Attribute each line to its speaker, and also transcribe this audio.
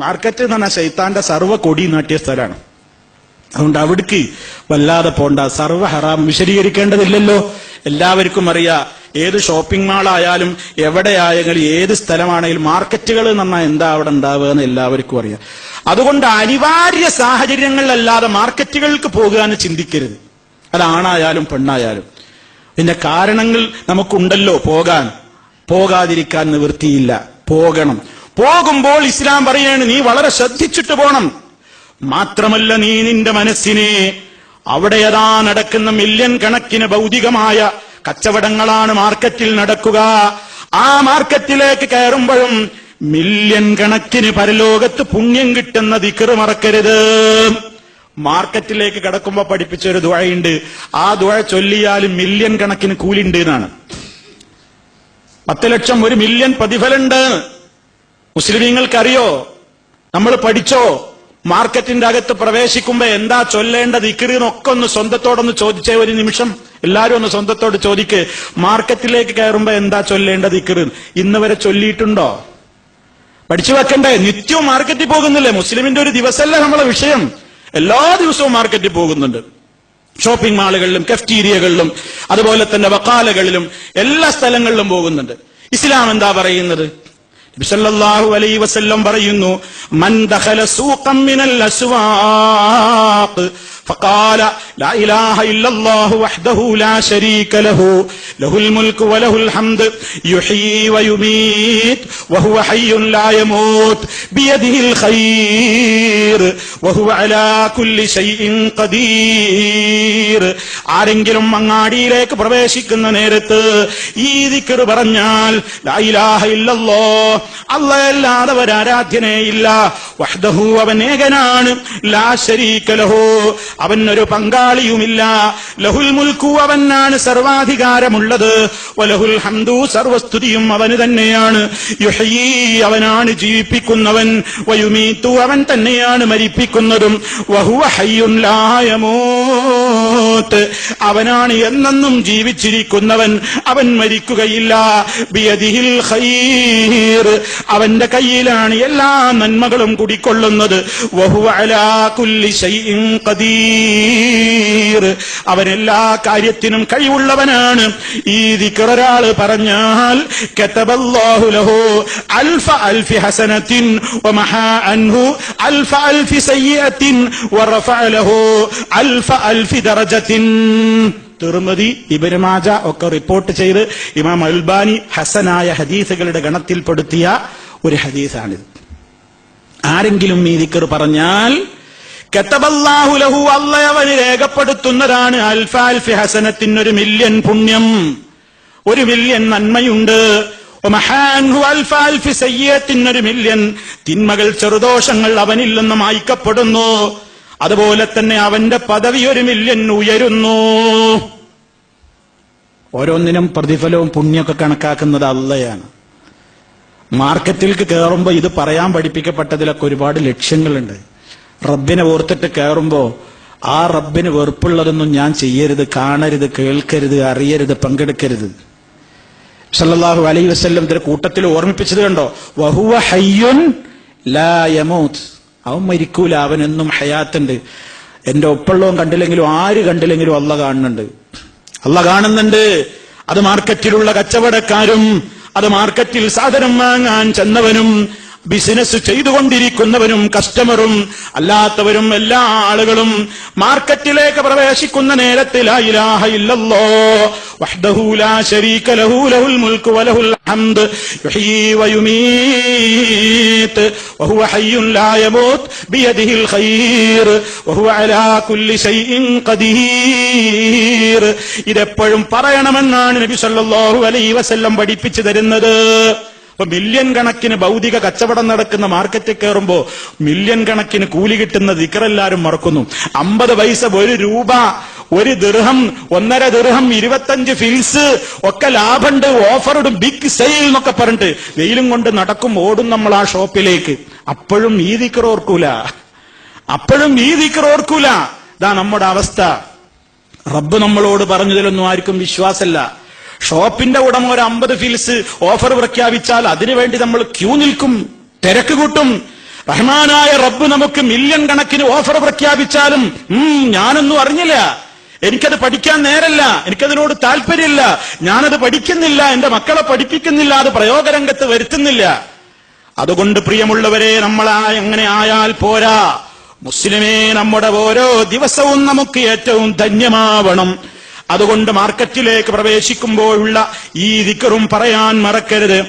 Speaker 1: Market എന്ന് പറഞ്ഞാൽ ശൈത്താന്റെ സർവ്വ കൊടി നാട്ടിയ സ്ഥലമാണ്. അതുകൊണ്ട് അവിടേക്ക് വല്ലാതെ പോണ്ട. സർവ്വ ഹറാം വിശദീകരിക്കേണ്ടതില്ലല്ലോ, എല്ലാവർക്കും അറിയാം. ഏത് ഷോപ്പിംഗ് മാളായാലും എവിടെയായാലും ഏത് സ്ഥലമാണെങ്കിലും മാർക്കറ്റുകൾ എന്ന് പറഞ്ഞാൽ എന്താ അവിടെ ഉണ്ടാവുക എന്ന് എല്ലാവർക്കും അറിയാം. അതുകൊണ്ട് അനിവാര്യ സാഹചര്യങ്ങളിലല്ലാതെ മാർക്കറ്റുകൾക്ക് പോകുക എന്ന് ചിന്തിക്കരുത്. അതാണായാലും പെണ്ണായാലും. ഇതിന്റെ കാരണങ്ങൾ നമുക്കുണ്ടല്ലോ പോകാൻ. പോകാതിരിക്കാൻ നിവൃത്തിയില്ല, പോകണം. പോകുമ്പോൾ ഇസ്ലാം പറയാണ് നീ വളരെ ശ്രദ്ധിച്ചിട്ട് പോണം. മാത്രമല്ല നീ നിന്റെ മനസ്സിനെ അവിടെ ഏതാ നടക്കുന്ന മില്യൺ കണക്കിന് ഭൗതികമായ കച്ചവടങ്ങളാണ് മാർക്കറ്റിൽ നടക്കുക. ആ മാർക്കറ്റിലേക്ക് കയറുമ്പോഴും മില്യൺ കണക്കിന് പരലോകത്ത് പുണ്യം കിട്ടുന്ന ദിക്റ് മറക്കരുത്. മാർക്കറ്റിലേക്ക് കടക്കുമ്പോ പഠിപ്പിച്ച ഒരു ദുആയുണ്ട്. ആ ദുആ ചൊല്ലിയാലും മില്യൺ കണക്കിന് കൂലിണ്ട് എന്നാണ്. 10 ലക്ഷം 1 മില്യൺ പ്രതിഫലമുണ്ട്. മുസ്ലിമീങ്ങൾക്കറിയോ? നമ്മൾ പഠിച്ചോ? മാർക്കറ്റിന്റെ അകത്ത് പ്രവേശിക്കുമ്പോ എന്താ ചൊല്ലേണ്ട ദിക്റ് എന്നൊക്കെ ഒന്ന് സ്വന്തത്തോടൊന്ന് ചോദിച്ചേ. ഒരു നിമിഷം എല്ലാരും ഒന്ന് സ്വന്തത്തോട് ചോദിക്ക്. മാർക്കറ്റിലേക്ക് കയറുമ്പോ എന്താ ചൊല്ലേണ്ട ദിക്റ്? ഇന്ന് വരെ ചൊല്ലിയിട്ടുണ്ടോ? പഠിച്ചു വെക്കണ്ടേ? നിത്യവും മാർക്കറ്റിൽ പോകുന്നില്ലേ? മുസ്ലിമിന്റെ ഒരു ദിവസമല്ല നമ്മളെ വിഷയം. എല്ലാ ദിവസവും മാർക്കറ്റിൽ പോകുന്നുണ്ട്. ഷോപ്പിംഗ് മാളുകളിലും കഫ്റ്റീരിയകളിലും അതുപോലെ തന്നെ വക്കാലകളിലും എല്ലാ സ്ഥലങ്ങളിലും പോകുന്നുണ്ട്. ഇസ്ലാം എന്താ പറയുന്നത്? നബി സല്ലല്ലാഹു അലൈഹി വസല്ലം പറയുന്നു, മൻ ദഖല സൂഖൻ മിനൽ അസ്വാഖ് فقال لا إله إلا الله وحده لا شريك له له الملك وله الحمد يحيي ويميت وهو حي لا يموت بيده الخير وهو على كل شيء قدير. ആരെങ്കിലും അങ്ങാടിയിലേക്ക് പ്രവേശിക്കുന്ന നേരത്ത് ഈ ദിക്ർ പറഞ്ഞാൽ ലാ ഇലാഹ ഇല്ലല്ലാഹ്, അല്ലാഹുവല്ലാതെ ഒരാരാധ്യനേയില്ല, വഹ്ദഹു അവൻ ഏകനാണ്, ലാ ശരീക ലഹു അവനൊരു പങ്കാളിയുമില്ല, ലഹുൽ മുൽക്കു അവനാണ് സർവാധികാരമുള്ളത്, വലഹുൽ ഹംദു സർവസ്തുതിയും അവന് തന്നെയാണ്, യുഹ്യീ അവനാണ് ജീവിപ്പിക്കുന്നവൻ, വയുമീതു അവൻ തന്നെയാണ് മരിപ്പിക്കുന്നതും, വഹുവ ഹയ്യുൻ ലാ യമൂത്ത് അവനാണ് എന്നെന്നും ജീവിച്ചിരിക്കുന്നവൻ, അവൻ മരിക്കുകയില്ല, ബിയദിഹിൽ ഖൈർ അവന്റെ കയ്യിലാണ് എല്ലാ നന്മകളും കുടിക്കൊള്ളുന്നത്, വഹുവ അലാ കുല്ലി ശൈഇൻ ഖദീർ അവൻ എല്ലാ കാര്യത്തിനും കഴിവുള്ളവനാണ്. ഈ ദിക്ർ ഒരാൾ പറഞ്ഞാൽ കതബല്ലാഹു ലഹു അൽഫ അൽഫി ഹസനത്തിൻ വമഹാ അൻഹു അൽഫ അൽഫി സയ്യിഅത്തിൻ വറഫഅ ലഹു അൽഫ അൽഫി ദറജത്തിൻ. തിർമിദി, ഇബ്നു മാജ ഒക്കെ റിപ്പോർട്ട് ചെയ്ത് ഇമാം അൽബാനി ഹസനായ ഹദീസുകളുടെ ഗണത്തിൽപ്പെടുത്തിയ ഒരു ഹദീസാണിത്. ആരെങ്കിലും ഈ ദിക്ർ പറഞ്ഞാൽ കതബല്ലാഹു ലഹു അല്ലാഹു അവന് രേഖപ്പെടുത്തുന്നതാണ് അൽഫ അൽഫി ഹസനത്തിൻ 1 മില്യൺ പുണ്യം, 1 മില്യൺ നന്മയുണ്ട്, വമഹാൻഹു അൽഫ അൽഫി സയ്യിഅത്തിൻ 1 മില്യൺ തിന്മകൾ ചെറുദോഷങ്ങൾ അവനിൽ നിന്ന് മായ്ക്കപ്പെടുന്നു. അതുപോലെ തന്നെ അവന്റെ പദവി 1 മില്യൺ ഉയരുന്നു. ഓരോന്നിനും പ്രതിഫലവും പുണ്യമൊക്കെ കണക്കാക്കുന്നത് അള്ളയാണ്. മാർക്കറ്റിലേക്ക് കയറുമ്പോ ഇത് പറയാൻ പഠിപ്പിക്കപ്പെട്ടതിലൊക്കെ ഒരുപാട് ലക്ഷ്യങ്ങളുണ്ട്. റബ്ബിനെ ഓർത്തിട്ട് കയറുമ്പോ ആ റബ്ബിന് വെറുപ്പുള്ളതൊന്നും ഞാൻ ചെയ്യരുത്, കാണരുത്, കേൾക്കരുത്, അറിയരുത്, പങ്കെടുക്കരുത്. സല്ലല്ലാഹു അലൈഹി വസല്ലം ഇതിന്റെ കൂട്ടത്തിൽ ഓർമ്മിപ്പിച്ചത് കണ്ടോ, വഹുവ ഹയ്യുൻ ലാ യമൂത്ത് അവൻ മരിക്കൂല, അവനെന്നും ഹയാത്തുണ്ട്. എന്റെ ഒപ്പുള്ളവൻ കണ്ടില്ലെങ്കിലും ആര് കണ്ടില്ലെങ്കിലും അള്ള കാണുന്നുണ്ട്, അള്ള കാണുന്നുണ്ട്. അത് മാർക്കറ്റിലുള്ള കച്ചവടക്കാരും അത് മാർക്കറ്റിൽ സാധനം വാങ്ങാൻ ചെന്നവനും ബിസിനസ് ചെയ്തുകൊണ്ടിരിക്കുന്നവരും കസ്റ്റമറും അല്ലാത്തവരും എല്ലാ ആളുകളും മാർക്കറ്റിലേക്ക് പ്രവേശിക്കുന്ന നേരത്ത് ലാ ഇലാഹ ഇല്ലല്ലാഹ് വഹ്ദഹു ലാ ശരീക ലഹു ലഹുൽ മുൽക്കു വലഹുൽ ഹംദ് യുഹ്യീ വയുമീത് വഹുവ ഹയ്യുൻ ലാ യമൂത്ത് ബിയദിഹിൽ ഖൈർ വഹുവ അലാ കുല്ലി ശൈഇൻ ഖദീർ ഇതെപ്പോഴും പറയണമെന്നാണ് നബി സല്ലല്ലാഹു അലൈഹി വസല്ലം പഠിപ്പിച്ചു തരുന്നത്. അപ്പൊ മില്യൺ കണക്കിന് ഭൗതിക കച്ചവടം നടക്കുന്ന മാർക്കറ്റിൽ കയറുമ്പോ മില്യൺ കണക്കിന് കൂലി കിട്ടുന്ന ദിക്റെല്ലാരും മറക്കുന്നു. 50 പൈസ, 1 രൂപ, 1 ദിർഹം, 1.5 ദിർഹം, 25 ഫിൽസ് ഒക്കെ ലാഭമുണ്ട്, ഓഫറുണ്ട്, ബിഗ് സെയിൽ എന്നൊക്കെ പറഞ്ഞിട്ട് വെയിലും കൊണ്ട് നടക്കും, ഓടും നമ്മൾ ആ ഷോപ്പിലേക്ക്. അപ്പോഴും ഈ ദിക്ർ ഓർക്കൂല, അപ്പോഴും ഈ ദിക്ർ ഓർക്കൂല. ഇതാ നമ്മുടെ അവസ്ഥ. റബ്ബ് നമ്മളോട് പറഞ്ഞതിലൊന്നും ആർക്കും വിശ്വാസമല്ല. ഷോപ്പിന്റെ ഉടമ ഒരു 50 ഫിൽസ് ഓഫർ പ്രഖ്യാപിച്ചാൽ അതിനുവേണ്ടി നമ്മൾ ക്യൂ നിൽക്കും, തിരക്ക് കൂട്ടും. റഹ്മാനായ റബ്ബ് നമുക്ക് മില്യൺ കണക്കിന് ഓഫർ പ്രഖ്യാപിച്ചാലും ഞാനൊന്നും അറിഞ്ഞില്ല, എനിക്കത് പഠിക്കാൻ നേരല്ല, എനിക്കതിനോട് താല്പര്യമില്ല, ഞാനത് പഠിക്കുന്നില്ല, എന്റെ മക്കളെ പഠിപ്പിക്കുന്നില്ല, അത് പ്രയോഗരംഗത്ത് വരുത്തുന്നില്ല. അതുകൊണ്ട് പ്രിയമുള്ളവരെ, നമ്മൾ അങ്ങനെ ആയാൽ പോരാ. മുസ്ലിമേ, നമ്മുടെ ഓരോ ദിവസവും നമുക്ക് ഏറ്റവും ധന്യമാവണം. അതുകൊണ്ട് മാർക്കറ്റിലേക്ക് പ്രവേശിക്കുമ്പോഴുള്ള ഈ ദിക്റും പറയാൻ മറക്കരുത്.